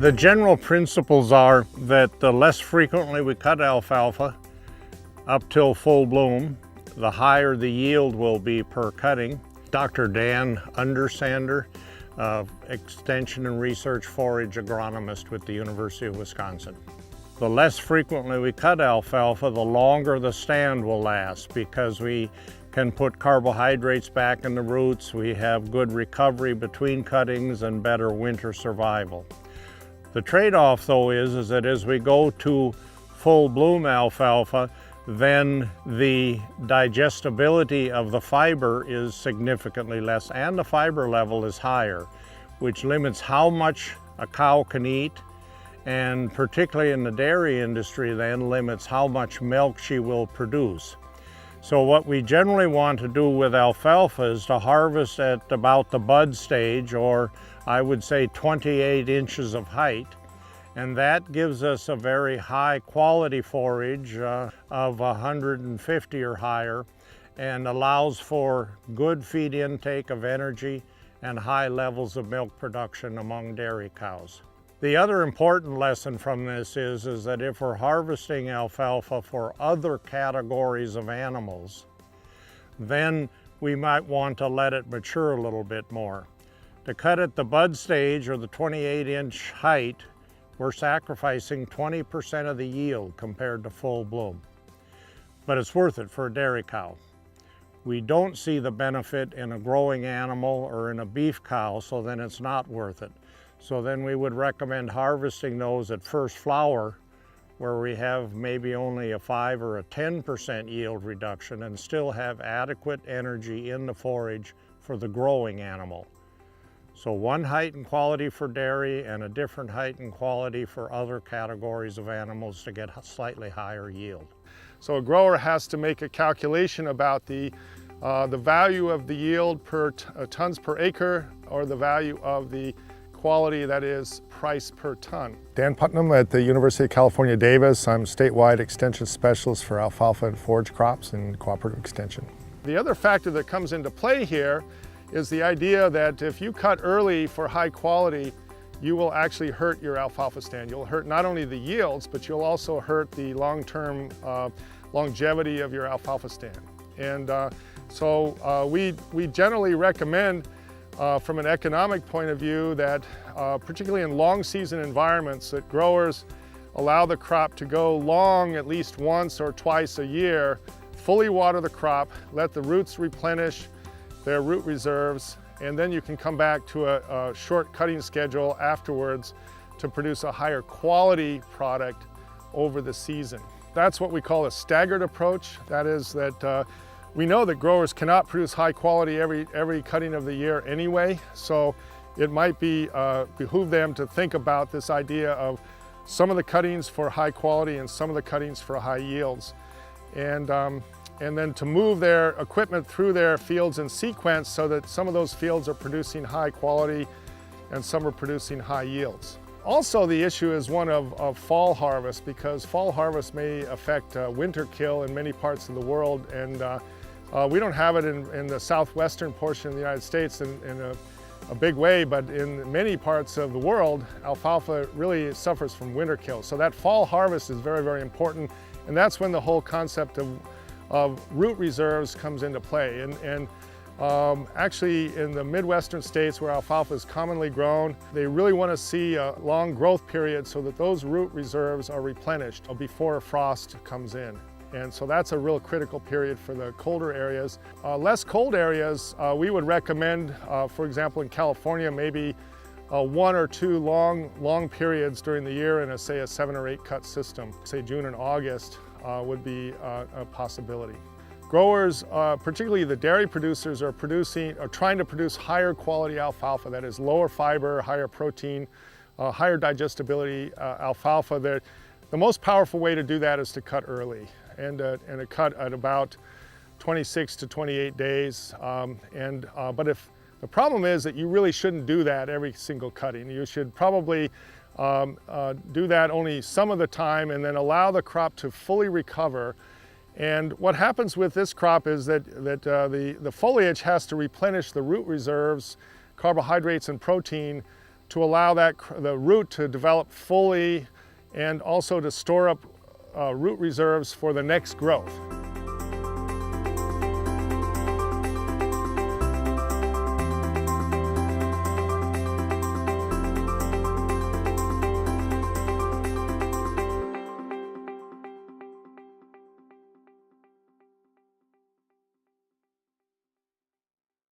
The general principles are that the less frequently we cut alfalfa up till full bloom, the higher the yield will be per cutting. Dr. Dan Undersander, Extension and Research Forage Agronomist with the University of Wisconsin. The less frequently we cut alfalfa, the longer the stand will last because we can put carbohydrates back in the roots, we have good recovery between cuttings and better winter survival. The trade-off though is that as we go to full bloom alfalfa, then the digestibility of the fiber is significantly less and the fiber level is higher, which limits how much a cow can eat, and particularly in the dairy industry then limits how much milk she will produce. So what we generally want to do with alfalfa is to harvest at about the bud stage, or I would say 28 inches of height. And that gives us a very high quality forage of 150 or higher and allows for good feed intake of energy and high levels of milk production among dairy cows. The other important lesson from this is that if we're harvesting alfalfa for other categories of animals, then we might want to let it mature a little bit more. To cut at the bud stage or the 28-inch height, we're sacrificing 20% of the yield compared to full bloom. But it's worth it for a dairy cow. We don't see the benefit in a growing animal or in a beef cow, so then it's not worth it. So then we would recommend harvesting those at first flower, where we have maybe only a 5 or a 10% yield reduction and still have adequate energy in the forage for the growing animal. So one height and quality for dairy and a different height and quality for other categories of animals to get slightly higher yield. So a grower has to make a calculation about the value of the yield per tons per acre, or the value of the quality, that is price per ton. Dan Putnam at the University of California, Davis. I'm statewide extension specialist for alfalfa and forage crops in cooperative extension. The other factor that comes into play here is the idea that if you cut early for high quality, you will actually hurt your alfalfa stand. You'll hurt not only the yields, but you'll also hurt the long-term longevity of your alfalfa stand. And so we generally recommend from an economic point of view that particularly in long season environments, that growers allow the crop to go long at least once or twice a year, fully water the crop, let the roots replenish their root reserves, and then you can come back to a short cutting schedule afterwards to produce a higher quality product over the season. That's what we call a staggered approach. That is that we know that growers cannot produce high quality every cutting of the year anyway, so it might behoove them to think about this idea of some of the cuttings for high quality and some of the cuttings for high yields. And then to move their equipment through their fields in sequence so that some of those fields are producing high quality and some are producing high yields. Also, the issue is one of fall harvest, because fall harvest may affect winter kill in many parts of the world, and we don't have it in the southwestern portion of the United States in a big way, but in many parts of the world, alfalfa really suffers from winter kill. So that fall harvest is very, very important, and that's when the whole concept of root reserves comes into play. And actually in the Midwestern states where alfalfa is commonly grown, they really want to see a long growth period so that those root reserves are replenished before frost comes in. And so that's a real critical period for the colder areas. Less cold areas, we would recommend, for example, in California, maybe 1 or 2 long periods during the year in say a 7 or 8 cut system. Say June and August would be a possibility. Growers, particularly the dairy producers, are trying to produce higher quality alfalfa, that is lower fiber, higher protein, higher digestibility alfalfa. The most powerful way to do that is to cut early, and to cut at about 26 to 28 days. But if the problem is that you really shouldn't do that every single cutting. You should probably do that only some of the time and then allow the crop to fully recover. And what happens with this crop is that the foliage has to replenish the root reserves, carbohydrates and protein, to allow the root to develop fully and also to store up root reserves for the next growth.